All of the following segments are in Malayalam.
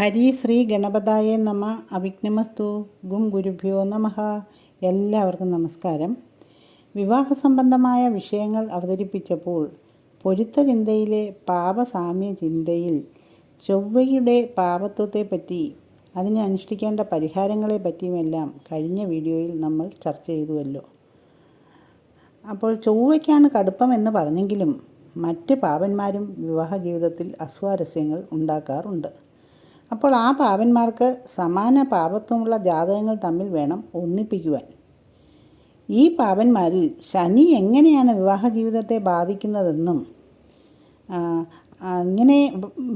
ഹരി ശ്രീ ഗണപതായ നമ. അവിഘ്നമസ്തു. ഗും ഗുരുഭ്യോ നമഃ. എല്ലാവർക്കും നമസ്കാരം. വിവാഹ സംബന്ധമായ വിഷയങ്ങൾ അവതരിപ്പിച്ചപ്പോൾ പൊരുത്ത ചിന്തയിലെ പാപസാമ്യ ചിന്തയിൽ ചൊവ്വയുടെ പാപത്വത്തെപ്പറ്റി അതിന് അനുഷ്ഠിക്കേണ്ട പരിഹാരങ്ങളെ പറ്റിയുമെല്ലാം കഴിഞ്ഞ വീഡിയോയിൽ നമ്മൾ ചർച്ച ചെയ്തുവല്ലോ. അപ്പോൾ ചൊവ്വയ്ക്കാണ് കടുപ്പം എന്ന് പറഞ്ഞെങ്കിലും മറ്റ് പാപന്മാരും വിവാഹ ജീവിതത്തിൽ അസ്വാരസ്യങ്ങൾ ഉണ്ടാക്കാറുണ്ട്. അപ്പോൾ ആ പാപന്മാർക്ക് സമാന പാപത്വമുള്ള ജാതകങ്ങൾ തമ്മിൽ വേണം ഒന്നിപ്പിക്കുവാൻ. ഈ പാപന്മാരിൽ ശനി എങ്ങനെയാണ് വിവാഹ ജീവിതത്തെ ബാധിക്കുന്നതെന്നും ഇങ്ങനെ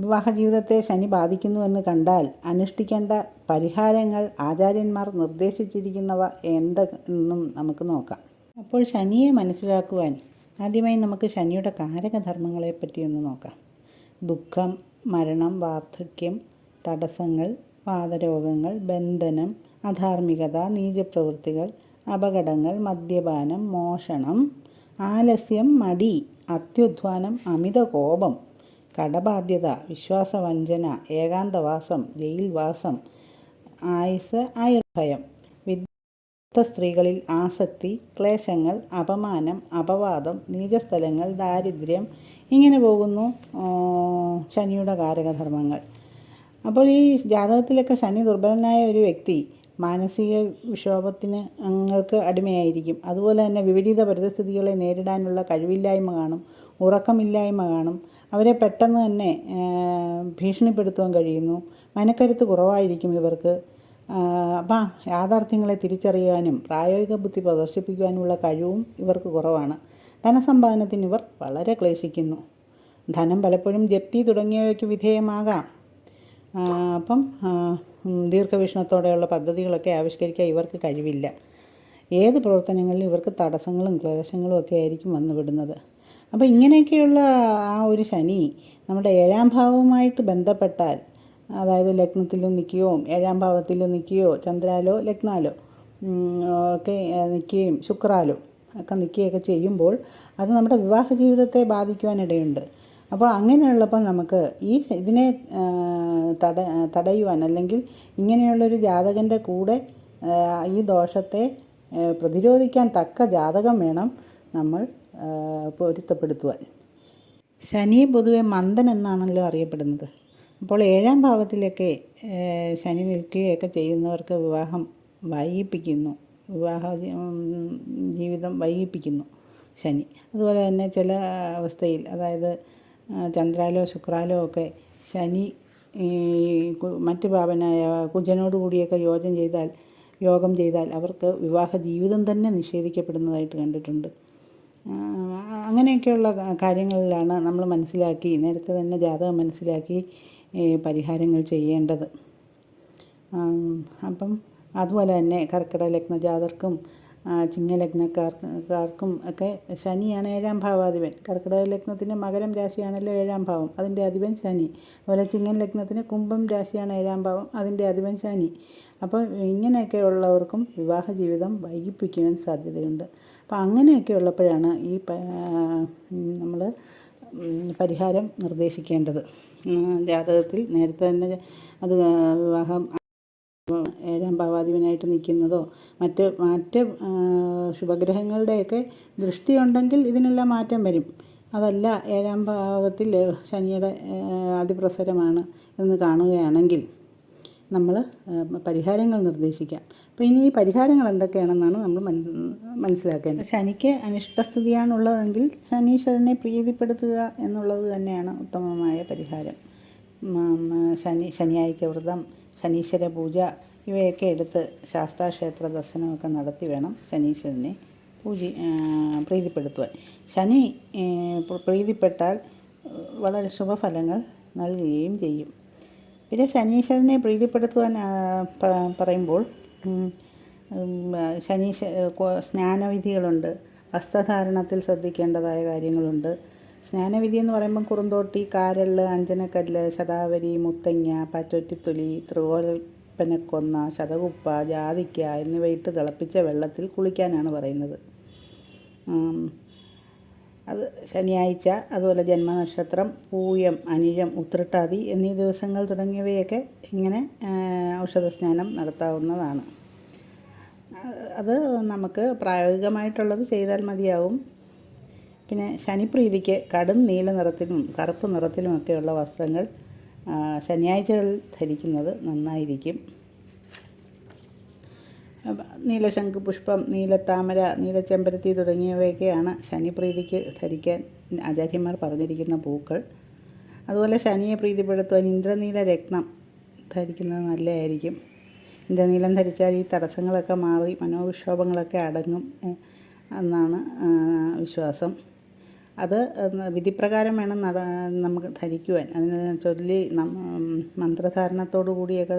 വിവാഹ ജീവിതത്തെ ശനി ബാധിക്കുന്നുവെന്ന് കണ്ടാൽ അനുഷ്ഠിക്കേണ്ട പരിഹാരങ്ങൾ ആചാര്യന്മാർ നിർദ്ദേശിച്ചിരിക്കുന്നവ എന്തെന്നും നമുക്ക് നോക്കാം. അപ്പോൾ ശനിയെ മനസ്സിലാക്കുവാൻ ആദ്യമായി നമുക്ക് ശനിയുടെ കാരകധർമ്മങ്ങളെപ്പറ്റി ഒന്ന് നോക്കാം. ദുഃഖം, മരണം, വാർദ്ധക്യം, തടസ്സങ്ങൾ, വാതരോഗങ്ങൾ, ബന്ധനം, അധാർമികത, നീചപ്രവൃത്തികൾ, അപകടങ്ങൾ, മദ്യപാനം, മോഷണം, ആലസ്യം, മടി, അത്യുദ്ധ്വാനം, അമിത കോപം, കടബാധ്യത, വിശ്വാസവഞ്ചന, ഏകാന്തവാസം, ജയിൽവാസം, ആയുസ്, ആയുർഭയം, വിദ്യാർത്ഥ സ്ത്രീകളിൽ ആസക്തി, ക്ലേശങ്ങൾ, അപമാനം, അപവാദം, നീചസ്ഥലങ്ങൾ, ദാരിദ്ര്യം, ഇങ്ങനെ പോകുന്നു ശനിയുടെ കാരകധർമ്മങ്ങൾ. അപ്പോൾ ഈ ജാതകത്തിലൊക്കെ ശനി ദുർബലനായ ഒരു വ്യക്തി മാനസിക വിക്ഷോഭത്തിന് അടിമയായിരിക്കും. അതുപോലെ തന്നെ വിപരീത പരിതസ്ഥിതികളെ നേരിടാനുള്ള കഴിവില്ലായ്മ കാണും, ഉറക്കമില്ലായ്മ കാണും, അവരെ പെട്ടെന്ന് തന്നെ ഭീഷണിപ്പെടുത്തുവാൻ കഴിയുന്നു, മനക്കരുത്ത് കുറവായിരിക്കും ഇവർക്ക്. അപ്പം യാഥാർത്ഥ്യങ്ങളെ തിരിച്ചറിയാനും പ്രായോഗിക ബുദ്ധി പ്രദർശിപ്പിക്കുവാനുള്ള കഴിവും ഇവർക്ക് കുറവാണ്. ധനസമ്പാദനത്തിന് ഇവർ വളരെ ക്ലേശിക്കുന്നു. ധനം പലപ്പോഴും ജപ്തി തുടങ്ങിയവയ്ക്ക് വിധേയമാകാം. അപ്പം ദീർഘവീക്ഷണത്തോടെയുള്ള പദ്ധതികളൊക്കെ ആവിഷ്കരിക്കാൻ ഇവർക്ക് കഴിവില്ല. ഏത് പ്രവർത്തനങ്ങളിലും ഇവർക്ക് തടസ്സങ്ങളും ക്ലേശങ്ങളും ഒക്കെ ആയിരിക്കും വന്നുവിടുന്നത്. അപ്പോൾ ഇങ്ങനെയൊക്കെയുള്ള ആ ഒരു ശനി നമ്മുടെ 7ാം ഭാവവുമായിട്ട് ബന്ധപ്പെട്ടാൽ, അതായത് ലഗ്നത്തിലും നിൽക്കുകയോ 7ാം ഭാവത്തിലും നിൽക്കുകയോ ചന്ദ്രാലോ ലഗ്നാലോ ഒക്കെ നിൽക്കുകയും ശുക്രാലോ ഒക്കെ നിൽക്കുകയൊക്കെ ചെയ്യുമ്പോൾ അത് നമ്മുടെ വിവാഹ ജീവിതത്തെ ബാധിക്കുവാനിടയുണ്ട്. അപ്പോൾ അങ്ങനെയുള്ളപ്പോൾ നമുക്ക് ഇതിനെ തടയുവാൻ, അല്ലെങ്കിൽ ഇങ്ങനെയുള്ളൊരു ജാതകൻ്റെ കൂടെ ഈ ദോഷത്തെ പ്രതിരോധിക്കാൻ തക്ക ജാതകം വേണം നമ്മൾ പൊരുത്തപ്പെടുത്തുവാൻ. ശനി പൊതുവെ മന്ദൻ എന്നാണല്ലോ അറിയപ്പെടുന്നത്. അപ്പോൾ 7ാം ഭാവത്തിലൊക്കെ ശനി നിൽക്കുകയൊക്കെ ചെയ്യുന്നവർക്ക് വിവാഹം വൈകിപ്പിക്കുന്നു, വിവാഹ ജീവിതം വൈകിപ്പിക്കുന്നു ശനി. അതുപോലെ തന്നെ ചില അവസ്ഥയിൽ, അതായത് ചന്ദ്രാലോ ശുക്രാലോ ഒക്കെ ശനി മറ്റ് പാപനായ കുജനോട് കൂടിയൊക്കെ യോഗം ചെയ്താൽ അവർക്ക് വിവാഹ ജീവിതം തന്നെ നിഷേധിക്കപ്പെടുന്നതായിട്ട് കണ്ടിട്ടുണ്ട്. അങ്ങനെയൊക്കെയുള്ള കാര്യങ്ങളിലാണ് നമ്മൾ നേരത്തെ തന്നെ ജാതകം മനസ്സിലാക്കി പരിഹാരങ്ങൾ ചെയ്യേണ്ടത്. അപ്പം അതുപോലെ തന്നെ കർക്കിടക ലഗ്ന ജാതർക്കും ചിങ്ങലഗ്നക്കാർക്കും ഒക്കെ ശനിയാണ് 7ാം ഭാവാധിപൻ. കർക്കിടക ലഗ്നത്തിന് മകരം രാശിയാണല്ലോ 7ാം ഭാവം, അതിൻ്റെ അധിപൻ ശനി. അതുപോലെ ചിങ്ങൻ ലഗ്നത്തിന് കുംഭം രാശിയാണ് 7ാം ഭാവം, അതിൻ്റെ അധിപൻ ശനി. അപ്പോൾ ഇങ്ങനെയൊക്കെ ഉള്ളവർക്കും വിവാഹ ജീവിതം വൈകിപ്പിക്കുവാൻ സാധ്യതയുണ്ട്. അപ്പോൾ അങ്ങനെയൊക്കെ ഉള്ളപ്പോഴാണ് ഈ നമ്മൾ പരിഹാരം നിർദ്ദേശിക്കേണ്ടത്. ജാതകത്തിൽ നേരത്തെ തന്നെ അത് വിവാഹം 7ാം ഭാവാധിപനായിട്ട് നിൽക്കുന്നതോ മറ്റ് ശുഭഗ്രഹങ്ങളുടെയൊക്കെ ദൃഷ്ടിയുണ്ടെങ്കിൽ ഇതിനെല്ലാം മാറ്റം വരും. അതല്ല 7ാം ഭാവത്തിൽ ശനിയുടെ അതിപ്രസരമാണ് എന്ന് കാണുകയാണെങ്കിൽ നമ്മൾ പരിഹാരങ്ങൾ നിർദ്ദേശിക്കാം. അപ്പോൾ ഇനി ഈ പരിഹാരങ്ങൾ എന്തൊക്കെയാണെന്നാണ് നമ്മൾ മനസ്സിലാക്കേണ്ടത്. ശനിക്ക് അനിഷ്ടസ്ഥിതിയാണുള്ളതെങ്കിൽ ശനീശ്വരനെ പ്രീതിപ്പെടുത്തുക എന്നുള്ളത് തന്നെയാണ് ഉത്തമമായ പരിഹാരം. ശനിയാഴ്ച വ്രതം, ശനീശ്വര പൂജ ഇവയൊക്കെ എടുത്ത് ശാസ്താക്ഷേത്ര ദർശനമൊക്കെ നടത്തി വേണം ശനീശ്വരനെ പ്രീതിപ്പെടുത്തുവാൻ. ശനി പ്രീതിപ്പെട്ടാൽ വളരെ ശുഭഫലങ്ങൾ നൽകുകയും ചെയ്യും. പിന്നെ ശനീശ്വരനെ പ്രീതിപ്പെടുത്തുവാൻ പറയുമ്പോൾ സ്നാനവിധികളുണ്ട്, വസ്ത്രധാരണത്തിൽ ശ്രദ്ധിക്കേണ്ടതായ കാര്യങ്ങളുണ്ട്. സ്നാനവിധി എന്ന് പറയുമ്പം കുറുന്തോട്ടി, കാരല്, അഞ്ജനക്കല്ല്, ശതാവരി, മുത്തങ്ങ, പറ്റൊറ്റിത്തൊലി, ത്രികോൽപ്പനക്കൊന്ന, ശതകുപ്പ, ജാതിക്ക എന്നിവയിട്ട് തിളപ്പിച്ച വെള്ളത്തിൽ കുളിക്കാനാണ് പറയുന്നത്. അത് ശനിയാഴ്ച, അതുപോലെ ജന്മനക്ഷത്രം, പൂയം, അനിഴം, ഉത്രട്ടാതി എന്നീ ദിവസങ്ങൾ തുടങ്ങിയവയൊക്കെ ഇങ്ങനെ ഔഷധസ്നാനം നടത്താവുന്നതാണ്. അത് നമുക്ക് പ്രായോഗികമായിട്ടുള്ളത് ചെയ്താൽ മതിയാവും. പിന്നെ ശനിപ്രീതിക്ക് കടും നീല നിറത്തിലും കറുപ്പ് നിറത്തിലുമൊക്കെയുള്ള വസ്ത്രങ്ങൾ ശനിയാഴ്ചകളിൽ ധരിക്കുന്നത് നന്നായിരിക്കും. നീലശംഖ് പുഷ്പം, നീലത്താമര, നീലച്ചെമ്പരത്തി തുടങ്ങിയവയൊക്കെയാണ് ശനിപ്രീതിക്ക് ധരിക്കാൻ ആചാര്യന്മാർ പറഞ്ഞിരിക്കുന്ന പൂക്കൾ. അതുപോലെ ശനിയെ പ്രീതിപ്പെടുത്തുവാൻ ഇന്ദ്രനീല രത്നം ധരിക്കുന്നത് നല്ലതായിരിക്കും. ഇന്ദ്രനീലം ധരിച്ചാൽ ഈ തടസ്സങ്ങളൊക്കെ മാറി മനോവിക്ഷോഭങ്ങളൊക്കെ അടങ്ങും എന്നാണ് വിശ്വാസം. അത് വിധിപ്രകാരം വേണം നമുക്ക് ധരിക്കുവാൻ. അതിന് ചൊല്ലി മന്ത്രധാരണത്തോടു കൂടിയൊക്കെ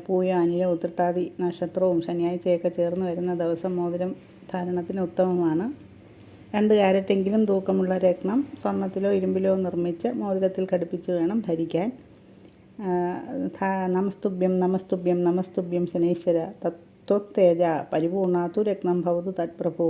പൂയം, അനിഴം, ഉത്രട്ടാതി നക്ഷത്രവും ശനിയാഴ്ചയൊക്കെ ചേർന്ന് വരുന്ന ദിവസം മോതിരം ധാരണത്തിന് ഉത്തമമാണ്. 2 കാരറ്റെങ്കിലും തൂക്കമുള്ള രത്നം സ്വർണത്തിലോ ഇരുമ്പിലോ നിർമ്മിച്ച് മോതിരത്തിൽ ഘടിപ്പിച്ച് വേണം ധരിക്കാൻ. നമസ്തുഭ്യം നമസ്തുഭ്യം നമസ്തുഭ്യം ശനൈശ്വര തത്വത്തേജ പരിപൂർണാതു രത്നം ഭവതു തത്പ്രഭോ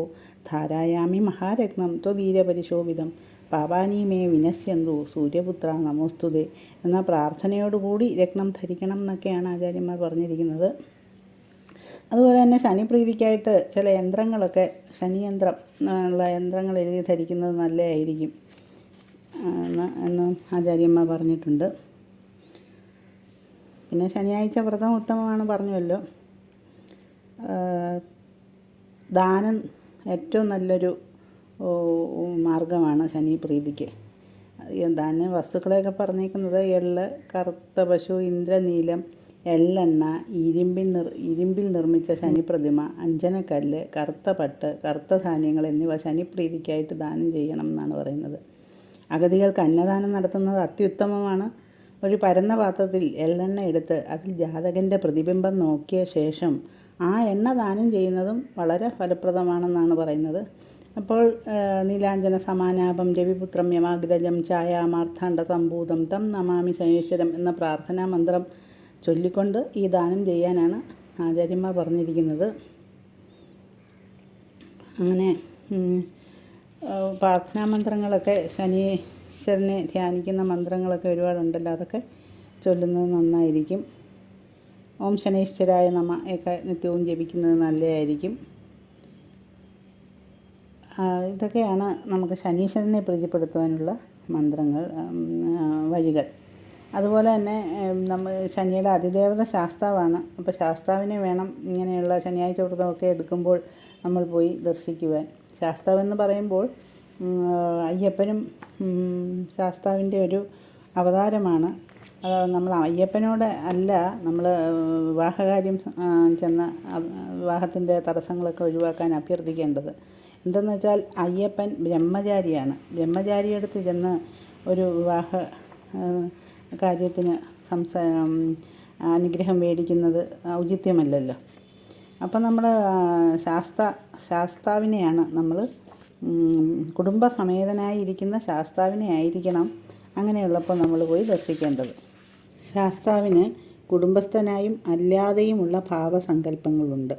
ധാരായാമി മഹാരത്നം ത്വദീരപരിശോഭിതം പാപാനി മേ വിനശ്യന്തു സൂര്യപുത്ര നമോസ്തുതേ എന്ന പ്രാർത്ഥനയോടുകൂടി രത്നം ധരിക്കണം എന്നൊക്കെയാണ് ആചാര്യന്മാർ പറഞ്ഞിരിക്കുന്നത്. അതുപോലെ തന്നെ ശനിപ്രീതിക്കായിട്ട് ചില യന്ത്രങ്ങളൊക്കെ ശനിയന്ത്രം ഉള്ള യന്ത്രങ്ങൾ എഴുതി ധരിക്കുന്നത് നല്ലതായിരിക്കും എന്ന് ആചാര്യന്മാർ പറഞ്ഞിട്ടുണ്ട്. പിന്നെ ശനിയാഴ്ച വ്രതം ഉത്തമമാണ് പറഞ്ഞുവല്ലോ. ദാനം ഏറ്റവും നല്ലൊരു മാർഗമാണ് ശനിപ്രീതിക്ക്. ദാന വസ്തുക്കളെയൊക്കെ പറഞ്ഞേക്കുന്നത് എള്ള്, കറുത്ത പശു, ഇന്ദ്രനീലം, എള്ളെണ്ണ, ഇരുമ്പിൽ നിർമ്മിച്ച ശനിപ്രതിമ, അഞ്ജനക്കല്ല്, കറുത്ത പട്ട്, കറുത്ത ധാന്യങ്ങൾ എന്നിവ ശനിപ്രീതിക്കായിട്ട് ദാനം ചെയ്യണം എന്നാണ് പറയുന്നത്. അഗതികൾക്ക് അന്നദാനം നടത്തുന്നത് അത്യുത്തമമാണ്. ഒരു പരന്ന പാത്രത്തിൽ എള്ളെണ്ണ എടുത്ത് അതിൽ ജാതകൻ്റെ പ്രതിബിംബം നോക്കിയ ശേഷം ആ എണ്ണ ദാനം ചെയ്യുന്നതും വളരെ ഫലപ്രദമാണെന്നാണ് പറയുന്നത്. അപ്പോൾ നീലാഞ്ജന സമാനാപം രവിപുത്രം യമാഗ്രജം ഛായാമാർത്ഥാണ്ഡ സംഭൂതം തം നമാമി ശനീശ്വരം എന്ന പ്രാർത്ഥനാ മന്ത്രം ചൊല്ലിക്കൊണ്ട് ഈ ദാനം ചെയ്യാനാണ് ആചാര്യന്മാർ പറഞ്ഞിരിക്കുന്നത്. അങ്ങനെ പ്രാർത്ഥനാ മന്ത്രങ്ങളൊക്കെ ശനീശ്വരനെ ധ്യാനിക്കുന്ന മന്ത്രങ്ങളൊക്കെ ഒരുപാടുണ്ടല്ലോ, അതൊക്കെ ചൊല്ലുന്നത് നന്നായിരിക്കും. ഓം ശനൈശ്വരായ നമ ഒക്കെ നിത്യവും ജപിക്കുന്നത് നല്ലതായിരിക്കും. ഇതൊക്കെയാണ് നമുക്ക് ശനീശ്വരനെ പ്രീതിപ്പെടുത്തുവാനുള്ള മന്ത്രങ്ങൾ, വഴികൾ. അതുപോലെ തന്നെ നമ്മൾ ശനിയുടെ അതിദേവത ശാസ്താവാണ്. അപ്പോൾ ശാസ്താവിനെ വേണം ഇങ്ങനെയുള്ള ശനിയാഴ്ച വ്രതമൊക്കെ എടുക്കുമ്പോൾ നമ്മൾ പോയി ദർശിക്കുവാൻ. ശാസ്താവെന്ന് പറയുമ്പോൾ അയ്യപ്പനും ശാസ്താവിൻ്റെ ഒരു അവതാരമാണ്. നമ്മൾ അയ്യപ്പനോട് അല്ല നമ്മൾ വിവാഹകാര്യം ചെന്ന് വിവാഹത്തിൻ്റെ തടസ്സങ്ങളൊക്കെ ഒഴിവാക്കാൻ അഭ്യർത്ഥിക്കേണ്ടത്. എന്തെന്ന് വെച്ചാൽ അയ്യപ്പൻ ബ്രഹ്മചാരിയാണ്. ബ്രഹ്മചാരിയെടുത്ത് ചെന്ന് ഒരു വിവാഹ കാര്യത്തിന് അനുഗ്രഹം മേടിക്കുന്നത് ഔചിത്യമല്ലല്ലോ. അപ്പം നമ്മൾ ശാസ്താവിനെയാണ് നമ്മൾ കുടുംബസമേതനായിരിക്കുന്ന ശാസ്താവിനെ ആയിരിക്കണം അങ്ങനെയുള്ളപ്പോൾ നമ്മൾ പോയി ദർശിക്കേണ്ടത്. ശാസ്താവിന് കുടുംബസ്ഥനായും അല്ലാതെയുമുള്ള ഭാവസങ്കല്പങ്ങളുണ്ട്.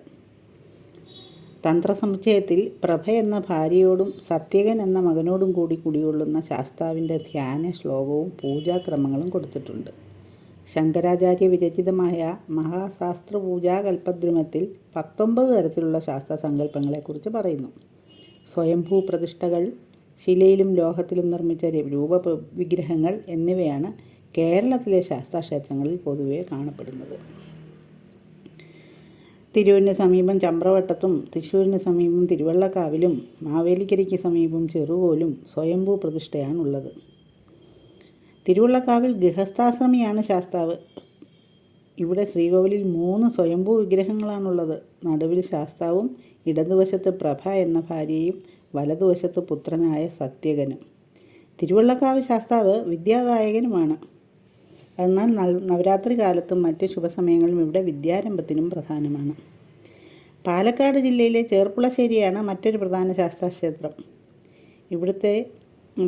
തന്ത്രസമുച്ചയത്തിൽ പ്രഭ എന്ന ഭാര്യയോടും സത്യകൻ എന്ന മകനോടും കൂടി കുടികൊള്ളുന്ന ശാസ്താവിൻ്റെ ധ്യാന ശ്ലോകവും പൂജാക്രമങ്ങളും കൊടുത്തിട്ടുണ്ട്. ശങ്കരാചാര്യ വിരചിതമായ മഹാശാസ്ത്രപൂജാകൽപ്പദ്രുമത്തിൽ 19 തരത്തിലുള്ള ശാസ്ത്രസങ്കല്പങ്ങളെക്കുറിച്ച് പറയുന്നു. സ്വയംഭൂ പ്രതിഷ്ഠകൾ, ശിലയിലും ലോഹത്തിലും നിർമ്മിച്ച രൂപവിഗ്രഹങ്ങൾ എന്നിവയാണ് കേരളത്തിലെ ശാസ്താക്ഷേത്രങ്ങളിൽ പൊതുവെ കാണപ്പെടുന്നത്. തിരൂരിന് സമീപം ചമ്രവട്ടത്തും തൃശ്ശൂരിന് സമീപം തിരുവള്ളക്കാവിലും മാവേലിക്കരയ്ക്ക് സമീപം ചെറുകോലും സ്വയംഭൂ പ്രതിഷ്ഠയാണുള്ളത്. തിരുവള്ളക്കാവിൽ ഗൃഹസ്ഥാശ്രമിയാണ് ശാസ്താവ്. ഇവിടെ ശ്രീകോവിലിൽ 3 സ്വയംഭൂ വിഗ്രഹങ്ങളാണുള്ളത്. നടുവിൽ ശാസ്താവും ഇടതുവശത്ത് പ്രഭ എന്ന ഭാര്യയും വലതുവശത്ത് പുത്രനായ സത്യകനും. തിരുവള്ളക്കാവ് ശാസ്താവ് വിദ്യാദായകനുമാണ്. എന്നാൽ നവരാത്രി കാലത്തും മറ്റ് ശുഭസമയങ്ങളിലും ഇവിടെ വിദ്യാരംഭത്തിനും പ്രധാനമാണ്. പാലക്കാട് ജില്ലയിലെ ചേർപ്പുളശ്ശേരിയാണ് മറ്റൊരു പ്രധാന ശാസ്താക്ഷേത്രം. ഇവിടുത്തെ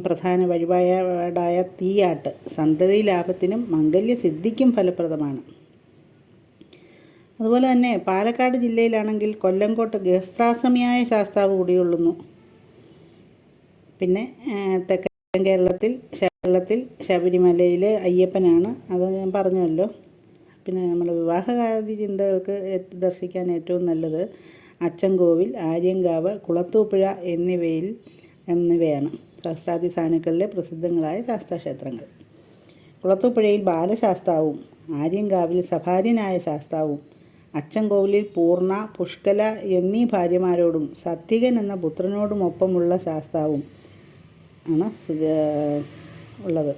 പ്രധാന വഴിപാടായ തീയാട്ട് സന്തതി ലാഭത്തിനും മംഗല്യസിദ്ധിക്കും ഫലപ്രദമാണ്. അതുപോലെ തന്നെ പാലക്കാട് ജില്ലയിലാണെങ്കിൽ കൊല്ലങ്കോട്ട് ഗൃഹസ്ഥാശ്രമിയായ ശാസ്താവ് കുടികൊള്ളുന്നു. പിന്നെ തെക്കൻ കേരളത്തിൽ ശബരിമലയിൽ അയ്യപ്പനാണ്, അത് ഞാൻ പറഞ്ഞല്ലോ. പിന്നെ നമ്മൾ വിവാഹകാര്യ ചിന്തകൾക്ക് ദർശിക്കാൻ ഏറ്റവും നല്ലത് അച്ചൻകോവിൽ, ആര്യങ്കാവ്, കുളത്തൂപ്പുഴ എന്നിവയാണ് സഹസ്രാദി സാനുക്കളിലെ പ്രസിദ്ധങ്ങളായ ശാസ്താക്ഷേത്രങ്ങൾ. കുളത്തൂപ്പുഴയിൽ ബാലശാസ്താവും, ആര്യങ്കാവിൽ സഭാര്യനായ ശാസ്താവും, അച്ചൻകോവിലിൽ പൂർണ്ണ, പുഷ്കല എന്നീ ഭാര്യമാരോടും സത്യകൻ എന്ന പുത്രനോടുമൊപ്പമുള്ള ശാസ്താവും ആണ് ഉള്ളത്.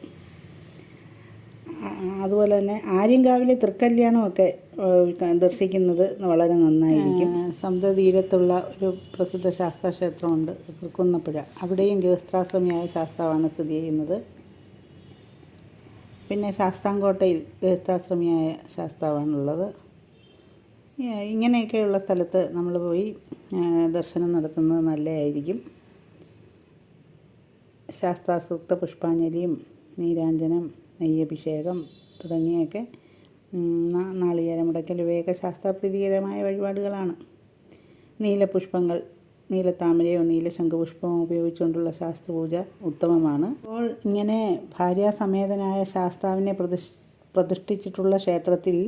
അതുപോലെ തന്നെ ആര്യങ്കാവിലെ തൃക്കല്യാണമൊക്കെ ദർശിക്കുന്നത് വളരെ നന്നായിരിക്കും. സമുദ്രതീരത്തുള്ള ഒരു പ്രസിദ്ധ ശാസ്താക്ഷേത്രമുണ്ട്, തൃക്കുന്നപ്പുഴ. അവിടെയും ഗൃഹസ്ഥാശ്രമിയായ ശാസ്താവാണ് സ്ഥിതി ചെയ്യുന്നത്. പിന്നെ ശാസ്താംകോട്ടയിൽ ഗൃഹസ്ഥാശ്രമിയായ ശാസ്താവാണുള്ളത്. ഇങ്ങനെയൊക്കെയുള്ള സ്ഥലത്ത് നമ്മൾ പോയി ദർശനം നടത്തുന്നത് നല്ലതായിരിക്കും. ശാസ്താസൂക്ത പുഷ്പാഞ്ജലിയും നീരാഞ്ജനം, നെയ്യഭിഷേകം തുടങ്ങിയൊക്കെ നാളികേരമുടക്കൽ ഇവയൊക്കെ ശാസ്താപ്രീതികരമായ വഴിപാടുകളാണ്. നീലപുഷ്പങ്ങൾ, നീലത്താമരയോ നീലശംഖുപുഷ്പമോ ഉപയോഗിച്ചുകൊണ്ടുള്ള ശാസ്ത്രപൂജ ഉത്തമമാണ്. അപ്പോൾ ഇങ്ങനെ ഭാര്യാസമേതനായ ശാസ്താവിനെ പ്രതിഷ്ഠിച്ചിട്ടുള്ള ക്ഷേത്രത്തിൽ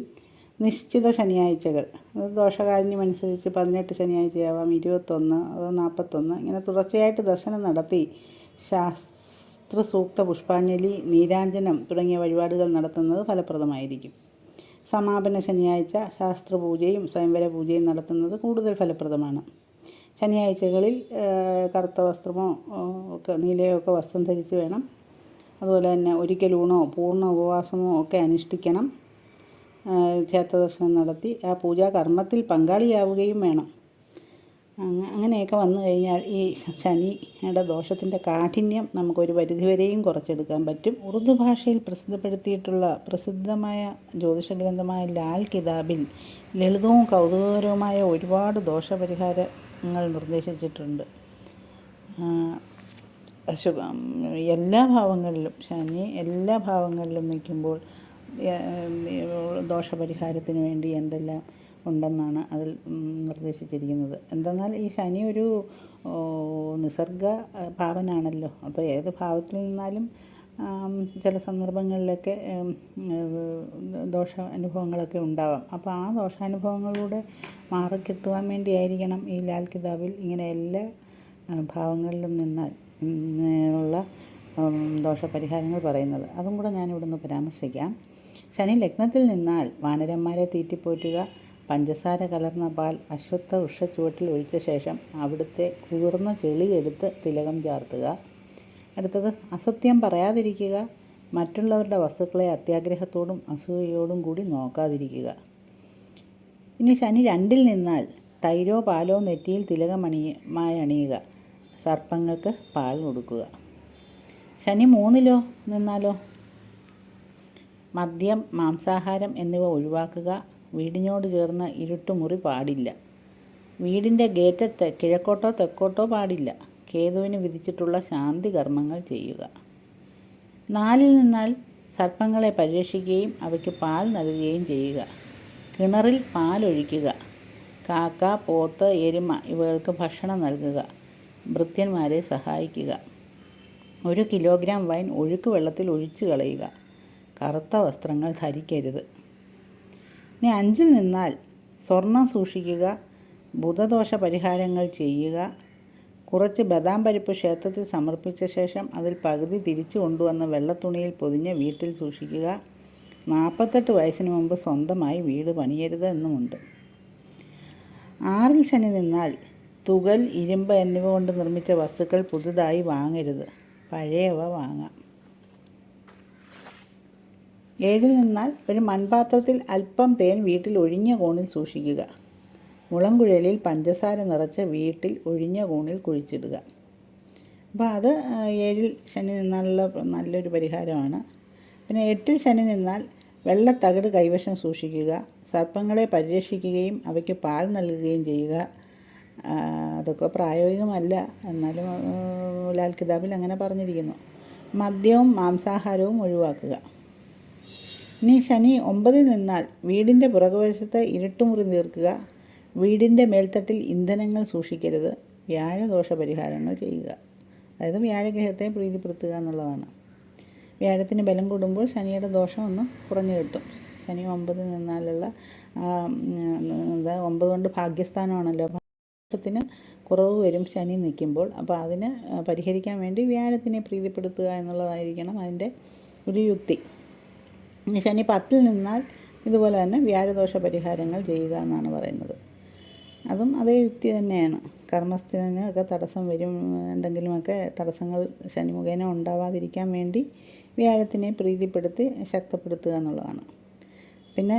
നിശ്ചിത ശനിയാഴ്ചകൾ, അത് ദോഷകാഠിന്യമനുസരിച്ച് 18 ശനിയാഴ്ചയാവാം, 21, അതോ 41, ഇങ്ങനെ തുടർച്ചയായിട്ട് ദർശനം നടത്തി ശാസ്ത്രസൂക്ത പുഷ്പാഞ്ജലി, നീരാഞ്ജനം തുടങ്ങിയ വഴിപാടുകൾ നടത്തുന്നത് ഫലപ്രദമായിരിക്കും. സമാപന ശനിയാഴ്ച ശാസ്ത്രപൂജയും സ്വയംവര പൂജയും നടത്തുന്നത് കൂടുതൽ ഫലപ്രദമാണ്. ശനിയാഴ്ചകളിൽ കറുത്ത വസ്ത്രമോ നീലയോ ഒക്കെ വസ്ത്രം ധരിച്ച് വേണം. അതുപോലെ തന്നെ ഒരിക്കലൂണോ പൂർണ്ണ ഉപവാസമോ ഒക്കെ അനുഷ്ഠിക്കണം. ക്ഷേത്രദർശനം നടത്തി ആ പൂജാകർമ്മത്തിൽ പങ്കാളിയാവുകയും വേണം. അങ്ങനെയൊക്കെ വന്നു കഴിഞ്ഞാൽ ഈ ശനിയുടെ ദോഷത്തിൻ്റെ കാഠിന്യം നമുക്കൊരു പരിധിവരെയും കുറച്ചെടുക്കാൻ പറ്റും. ഉറുദു ഭാഷയിൽ പ്രസിദ്ധപ്പെടുത്തിയിട്ടുള്ള പ്രസിദ്ധമായ ജ്യോതിഷഗ്രന്ഥമായ ലാൽ കിതാബിൽ ലളിതവും കൗതുകകരവുമായ ഒരുപാട് ദോഷപരിഹാരങ്ങൾ നിർദ്ദേശിച്ചിട്ടുണ്ട്. എല്ലാ ഭാവങ്ങളിലും ശനി എല്ലാ ഭാവങ്ങളിലും നിൽക്കുമ്പോൾ ദോഷപരിഹാരത്തിന് വേണ്ടി എന്തെല്ലാം ഉണ്ടെന്നാണ് അതിൽ നിർദ്ദേശിച്ചിരിക്കുന്നത്. എന്തെന്നാൽ ഈ ശനി ഒരു നിസർഗ ഭാവനാണല്ലോ. അപ്പോൾ ഏത് ഭാവത്തിൽ നിന്നാലും ചില സന്ദർഭങ്ങളിലൊക്കെ ദോഷ അനുഭവങ്ങളൊക്കെ ഉണ്ടാവാം. അപ്പോൾ ആ ദോഷാനുഭവങ്ങളിലൂടെ മാറിക്കിട്ടുവാൻ വേണ്ടിയായിരിക്കണം ഈ ലാൽ കിതാബിൽ ഇങ്ങനെ എല്ലാ ഭാവങ്ങളിലും നിന്നാൽ ഉള്ള ദോഷപരിഹാരങ്ങൾ പറയുന്നത്. അതും കൂടെ ഞാനിവിടുന്ന് പരാമർശിക്കാം. ശനി ലഗ്നത്തിൽ നിന്നാൽ വാനരന്മാരെ തീറ്റിപ്പോറ്റുക, പഞ്ചസാര കലർന്ന പാൽ അശ്വത്ഥ വൃക്ഷച്ചുവട്ടിൽ ഒഴിച്ച ശേഷം അവിടുത്തെ കുതിർന്ന ചെളിയെടുത്ത് തിലകം ചാർത്തുക. അടുത്തത് അസത്യം പറയാതിരിക്കുക, മറ്റുള്ളവരുടെ വസ്തുക്കളെ അത്യാഗ്രഹത്തോടും അസൂയയോടും കൂടി നോക്കാതിരിക്കുക. ഇനി ശനി 2-ൽ നിന്നാൽ തൈരോ പാലോ നെറ്റിയിൽ തിലകമായി അണിയുക, സർപ്പങ്ങൾക്ക് പാൽ കൊടുക്കുക. ശനി 3-ലോ നിന്നാലോ മദ്യം, മാംസാഹാരം എന്നിവ ഒഴിവാക്കുക. വീടിനോട് ചേർന്ന് ഇരുട്ടുമുറി പാടില്ല. വീടിൻ്റെ ഗേറ്റത്ത് കിഴക്കോട്ടോ തെക്കോട്ടോ പാടില്ല. കേതുവിന് വിധിച്ചിട്ടുള്ള ശാന്തി കർമ്മങ്ങൾ ചെയ്യുക. 4-ൽ നിന്നാൽ സർപ്പങ്ങളെ പരിരക്ഷിക്കുകയും അവയ്ക്ക് പാൽ നൽകുകയും ചെയ്യുക. കിണറിൽ പാലൊഴിക്കുക. കാക്ക, പോത്ത്, എരുമ ഇവകൾക്ക് ഭക്ഷണം നൽകുക. ഭൃത്യന്മാരെ സഹായിക്കുക. 1 കിലോഗ്രാം വൈൻ ഒഴുക്ക് വെള്ളത്തിൽ ഒഴിച്ചു കളയുക. കറുത്ത വസ്ത്രങ്ങൾ ധരിക്കരുത്. ഇനി 5-ൽ നിന്നാൽ സ്വർണം സൂക്ഷിക്കുക, ബുധദോഷ പരിഹാരങ്ങൾ ചെയ്യുക. കുറച്ച് ബദാം പരിപ്പ് ക്ഷേത്രത്തിൽ സമർപ്പിച്ച ശേഷം അതിൽ പകുതി തിരിച്ചു കൊണ്ടുവന്ന് വെള്ളത്തുണിയിൽ പൊതിഞ്ഞ് വീട്ടിൽ സൂക്ഷിക്കുക. 48 വയസ്സിന് മുമ്പ് സ്വന്തമായി വീട് പണിയരുത് എന്നുമുണ്ട്. 6-ൽ ശനി നിന്നാൽ തുകൽ, ഇരുമ്പ് എന്നിവ കൊണ്ട് നിർമ്മിച്ച വസ്തുക്കൾ പുതുതായി വാങ്ങരുത്, പഴയവ വാങ്ങാം. 7-ൽ നിന്നാൽ ഒരു മൺപാത്രത്തിൽ അല്പം തേൻ വീട്ടിൽ ഒഴിഞ്ഞ കോണിൽ സൂക്ഷിക്കുക. മുളംകുഴലിൽ പഞ്ചസാര നിറച്ച് വീട്ടിൽ ഒഴിഞ്ഞ കോണിൽ കുഴിച്ചിടുക. അപ്പോൾ അത് 7-ൽ ശനി നിന്നാലുള്ള നല്ലൊരു പരിഹാരമാണ്. പിന്നെ 8-ൽ ശനി നിന്നാൽ വെള്ളത്തകിട് കൈവശം സൂക്ഷിക്കുക. സർപ്പങ്ങളെ പരിരക്ഷിക്കുകയും അവയ്ക്ക് പാൽ നൽകുകയും ചെയ്യുക. അതൊക്കെ പ്രായോഗികമല്ല, എന്നാലും ലാൽ കിതാബിൽ അങ്ങനെ പറഞ്ഞിരിക്കുന്നു. മദ്യവും മാംസാഹാരവും ഒഴിവാക്കുക. ഇനി ശനി 9-ൽ നിന്നാൽ വീടിൻ്റെ പുറകുവശത്ത് ഇരുട്ടുമുറി തീർക്കുക. വീടിൻ്റെ മേൽത്തട്ടിൽ ഇന്ധനങ്ങൾ സൂക്ഷിക്കരുത്. വ്യാഴദോഷ പരിഹാരങ്ങൾ ചെയ്യുക. അതായത് വ്യാഴഗ്രഹത്തെ പ്രീതിപ്പെടുത്തുക എന്നുള്ളതാണ്. വ്യാഴത്തിന് ബലം കൂടുമ്പോൾ ശനിയുടെ ദോഷം ഒന്ന് കുറഞ്ഞു കിട്ടും. ശനി 9 നിന്നാലുള്ള 9 കൊണ്ട് ഭാഗ്യസ്ഥാനമാണല്ലോ. ദോഷത്തിന് കുറവ് വരും ശനി നിൽക്കുമ്പോൾ. അപ്പോൾ അതിന് പരിഹരിക്കാൻ വേണ്ടി വ്യാഴത്തിനെ പ്രീതിപ്പെടുത്തുക എന്നുള്ളതായിരിക്കണം അതിൻ്റെ ഒരു യുക്തി. ശനി 10 നിന്നാൽ ഇതുപോലെ തന്നെ വ്യാഴദോഷ പരിഹാരങ്ങൾ ചെയ്യുക എന്നാണ് പറയുന്നത്. അതും അതേ യുക്തി തന്നെയാണ്. കർമ്മസ്ഥിതിനൊക്കെ തടസ്സം വരും, എന്തെങ്കിലുമൊക്കെ തടസ്സങ്ങൾ ശനി മുഖേന ഉണ്ടാവാതിരിക്കാൻ വേണ്ടി വ്യാഴത്തിനെ പ്രീതിപ്പെടുത്തി ശക്തപ്പെടുത്തുക എന്നുള്ളതാണ്. പിന്നെ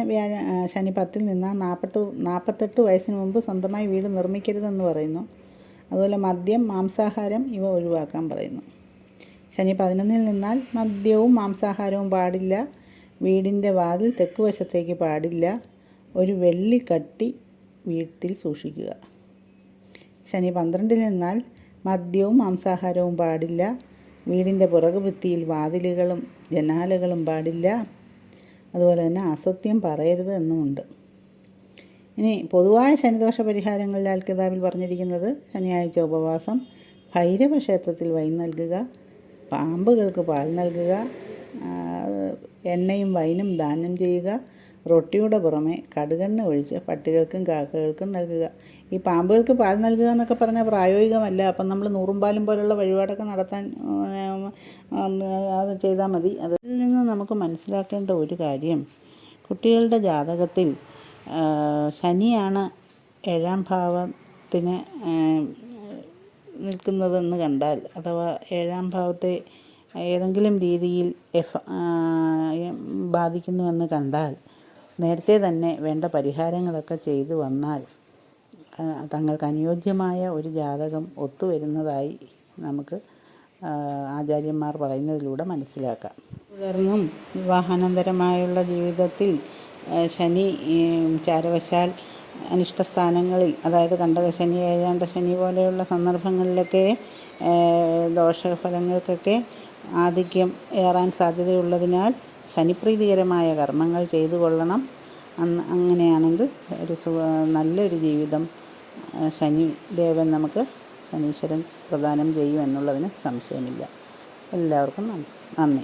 ശനി 10 നിന്നാൽ 48 വയസ്സിന് മുമ്പ് സ്വന്തമായി വീട് നിർമ്മിക്കരുതെന്ന് പറയുന്നു. അതുപോലെ മദ്യം, മാംസാഹാരം ഇവ ഒഴിവാക്കാൻ പറയുന്നു. ശനി 11 നിന്നാൽ മദ്യവും മാംസാഹാരവും പാടില്ല. വീടിൻ്റെ വാതിൽ തെക്ക് വശത്തേക്ക് പാടില്ല. ഒരു വെള്ളിക്കട്ടി വീട്ടിൽ സൂക്ഷിക്കുക. ശനി 12 നിന്നാൽ മദ്യവും മാംസാഹാരവും പാടില്ല. വീടിൻ്റെ പുറകു ഭിത്തിയിൽ വാതിലുകളും ജനാലകളും പാടില്ല. അതുപോലെ തന്നെ അസത്യം പറയരുത് എന്നുമുണ്ട്. ഇനി പൊതുവായ ശനിദോഷ പരിഹാരങ്ങളിൽ അൽക്കിതാബിൽ പറഞ്ഞിരിക്കുന്നത് ശനിയാഴ്ച ഉപവാസം, ഭൈരവ ക്ഷേത്രത്തിൽ വൈൻ നൽകുക, പാമ്പുകൾക്ക് പാൽ നൽകുക, എണ്ണയും വൈനും ദാനം ചെയ്യുക, റൊട്ടിയുടെ പുറമെ കടുകെണ്ണ ഒഴിച്ച് പട്ടികൾക്കും കാക്കകൾക്കും നൽകുക. ഈ പാമ്പുകൾക്ക് പാൽ നൽകുക എന്നൊക്കെ പറഞ്ഞാൽ പ്രായോഗികമല്ല. അപ്പം നമ്മൾ നൂറും പാലും പോലുള്ള വഴിപാടൊക്കെ നടത്താൻ അത് ചെയ്താൽ മതി. അതിൽ നിന്ന് നമുക്ക് മനസ്സിലാക്കേണ്ട ഒരു കാര്യം, കുട്ടികളുടെ ജാതകത്തിൽ ശനിയാണ് 7ാം ഭാവത്തിന് നിൽക്കുന്നതെന്ന് കണ്ടാൽ, അഥവാ 7ാം ഭാവത്തെ ഏതെങ്കിലും രീതിയിൽ ബാധിക്കുന്നുവെന്ന് കണ്ടാൽ നേരത്തെ തന്നെ വേണ്ട പരിഹാരങ്ങളൊക്കെ ചെയ്തു വന്നാൽ തങ്ങൾക്ക് അനുയോജ്യമായ ഒരു ജാതകം ഒത്തുവരുന്നതായി നമുക്ക് ആചാര്യന്മാർ പറയുന്നതിലൂടെ മനസ്സിലാക്കാം. തുടർന്നും വിവാഹാനന്തരമായുള്ള ജീവിതത്തിൽ ശനി ചാരവശാൽ അനിഷ്ടസ്ഥാനങ്ങളിൽ, അതായത് കണ്ടകശനി, ഏഴാണ്ടശനി പോലെയുള്ള സന്ദർഭങ്ങളിലൊക്കെ ദോഷഫലങ്ങൾക്കൊക്കെ ആധിക്യം ഏറാൻ സാധ്യതയുള്ളതിനാൽ ശനിപ്രീതികരമായ കർമ്മങ്ങൾ ചെയ്തു കൊള്ളണം. അങ്ങനെയാണെങ്കിൽ നല്ലൊരു ജീവിതം ശനിദേവൻ നമുക്ക്, ശനീശ്വരൻ പ്രദാനം ചെയ്യുമെന്നുള്ളതിന് സംശയമില്ല. എല്ലാവർക്കും നന്ദി.